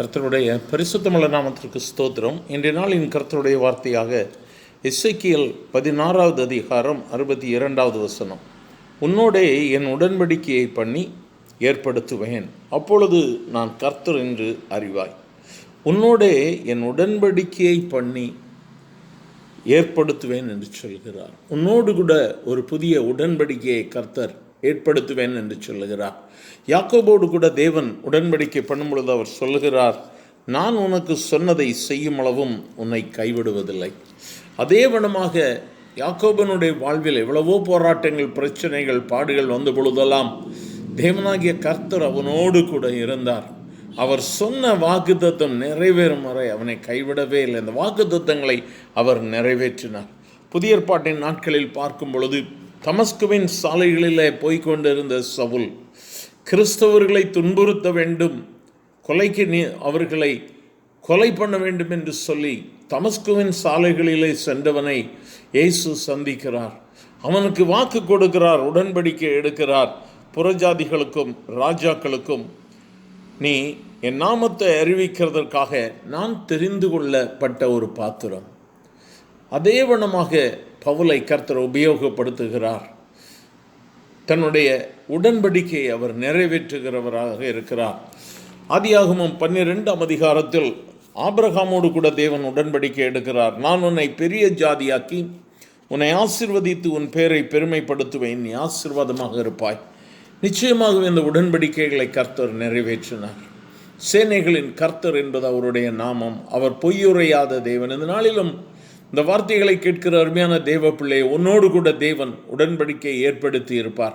கர்த்தருடைய பரிசுத்தமுள்ள நாமத்திற்கு ஸ்தோத்திரம். இன்றைய நாளின் கர்த்தருடைய வார்த்தையாக எசேக்கியேல் 16வது அதிகாரம் 62வது வசனம். உன்னோடே என் உடன்படிக்கையை பண்ணி ஏற்படுத்துவேன், அப்பொழுது நான் கர்த்தர் என்று அறிவாய். உன்னோடே என் உடன்படிக்கையை பண்ணி ஏற்படுத்துவேன் என்று சொல்கிறார். உன்னோடு கூட ஒரு புதிய உடன்படிக்கையை கர்த்தர் ஏற்படுத்துவேன் என்று சொல்லுகிறார். யாக்கோபோடு கூட தேவன் உடன்படிக்கை பண்ணும் பொழுது அவர் சொல்லுகிறார், நான் உனக்கு சொன்னதை செய்யும் அளவும் உன்னை கைவிடுவதில்லை. அதே வண்ணமாக யாக்கோபனுடைய வாழ்வில் எவ்வளவோ போராட்டங்கள், பிரச்சனைகள், பாடுகள் வந்த பொழுதெல்லாம் தேவனாகிய கர்த்தர் அவனோடு கூட இருந்தார். அவர் சொன்ன வாக்குத்தத்தம் நிறைவேறும் வரை அவனை கைவிடவே இல்லை. அந்த வாக்குத்தத்தங்களை அவர் நிறைவேற்றினார். புதிய ஏற்பாட்டின் நாட்களில் பார்க்கும் பொழுது தமஸ்குவின் சாலைகளிலே போய்கொண்டிருந்த சவுல் கிறிஸ்தவர்களை துன்புறுத்த வேண்டும், அவர்களை கொலை பண்ண வேண்டும் என்று சொல்லி தமஸ்குவின் சாலைகளிலே சென்றவனை இயேசு சந்திக்கிறார். அவனுக்கு வாக்கு கொடுக்கிறார், உடன்படிக்கை எடுக்கிறார். புறஜாதிகளுக்கும் ராஜாக்களுக்கும் நீ என் நாமத்தை அறிவிக்கிறதற்காக நான் தெரிந்து கொள்ளப்பட்ட ஒரு பாத்திரம். அதே வண்ணமாக பவுலை கர்த்தர் உபயோகப்படுத்துகிறார். தன்னுடைய உடன்படிக்கையை அவர் நிறைவேற்றுகிறவராக இருக்கிறார். ஆதியாகமம் 12ஆம் அதிகாரத்தில் ஆபிரகாமோடு கூட தேவன் உடன்படிக்கை எடுக்கிறார். நான் உன்னை பெரிய ஜாதியாக்கி உன்னை ஆசீர்வதித்து உன் பேரை பெருமைப்படுத்துவேன், நீ ஆசீர்வாதமாக இருப்பாய். நிச்சயமாகவே இந்த உடன்படிக்கைகளை கர்த்தர் நிறைவேற்றினார். சேனைகளின் கர்த்தர் என்பது அவருடைய நாமம். அவர் பொய்யுரையாத தேவன். இந்த நாளிலும் இந்த வார்த்தைகளை கேட்கிற அருமையான தேவ பிள்ளை, உன்னோடு கூட தேவன் உடன்படிக்கையை ஏற்படுத்தி இருப்பார்.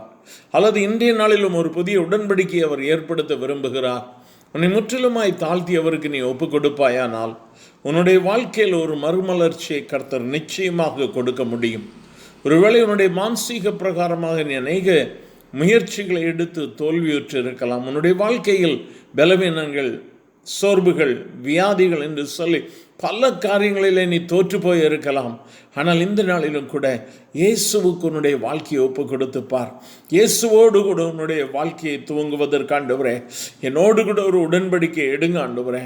அல்லது இன்றைய நாளிலும் ஒரு புதிய உடன்படிக்கையை அவர் ஏற்படுத்த விரும்புகிறார். உன்னை முற்றிலுமாய் தாழ்த்தி அவருக்கு நீ ஒப்பு கொடுப்பாயானால் உன்னுடைய வாழ்க்கையில் ஒரு மறுமலர்ச்சியை கர்த்தர் நிச்சயமாக கொடுக்க முடியும். ஒருவேளை உன்னுடைய மானசீக பிரகாரமாக நீ அநேக முயற்சிகளை எடுத்து தோல்வியுற்று இருக்கலாம். உன்னுடைய வாழ்க்கையில் பலவீனங்கள், சோர்வுகள், வியாதிகள் என்று சொல்லி பல காரியங்களிலே நீ தோற்று போய் இருக்கலாம். ஆனால் இந்த நாளிலும் கூட இயேசுவுக்கு உன்னுடைய வாழ்க்கையை ஒப்பு கொடுத்துப்பார். இயேசுவோடு கூட உன்னுடைய வாழ்க்கையை துவங்குவதற்கு ஆண்டவரே என்னோடு கூட ஒரு உடன்படிக்கை எடுங்க ஆண்டவரே,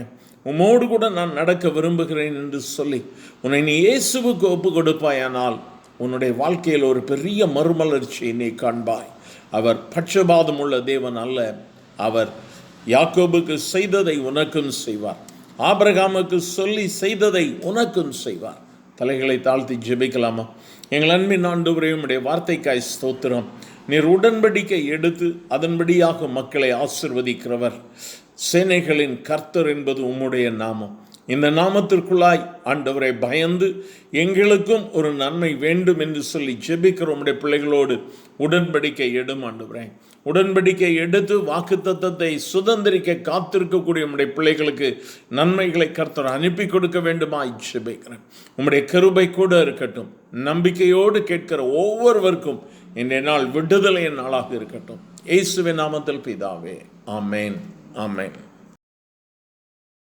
உம்மோடு கூட நான் நடக்க விரும்புகிறேன் என்று சொல்லி உன்னை நீ இயேசுவுக்கு ஒப்பு கொடுப்பாயானால் உன்னுடைய வாழ்க்கையில் ஒரு பெரிய மறுமலர்ச்சியை நீ காண்பாய். அவர் பட்சபாதம் உள்ள தேவன் அல்ல. அவர் யாக்கோபுக்கு செய்ததை உனக்கும் செய்வார். ஆபிரகாமுக்கு சொல்லி செய்ததை உனக்கும் செய்வார். தலைகளை தாழ்த்தி ஜெபிக்கலாமா? எங்கள் அன்பின் ஆண்டவரே, உம்முடைய வார்த்தைக்காய் ஸ்தோத்திரம். நீர் உடன்படிக்கை எடுத்து அதன்படியாக மக்களை ஆசீர்வதிக்கிறவர். சேனைகளின் கர்த்தர் என்பது உம்முடைய நாமம். இந்த நாமத்திற்குள்ளாய் ஆண்டவரை பயந்து எங்களுக்கும் ஒரு நன்மை வேண்டும் என்று சொல்லி ஜெபிக்கிற உம்முடைய பிள்ளைகளோடு உடன்படிக்கை எடும் ஆண்டவரே. உடன்படிக்கை எடுத்து வாக்குத்தத்தத்தை சுதந்திரிக்க காத்திருக்கக்கூடிய உம்முடைய பிள்ளைகளுக்கு நன்மைகளை கர்த்தர் அனுப்பி கொடுக்க வேண்டுமாய் ஜெபிக்கிறேன். உம்முடைய கிருபை கூட இருக்கட்டும். நம்பிக்கையோடு கேட்கிற ஒவ்வொருவருக்கும் இன்றைய நாள் விடுதலை நாளாக இருக்கட்டும். இயேசுவின் நாமத்தில் பிதாவே, ஆமேன், ஆமேன்.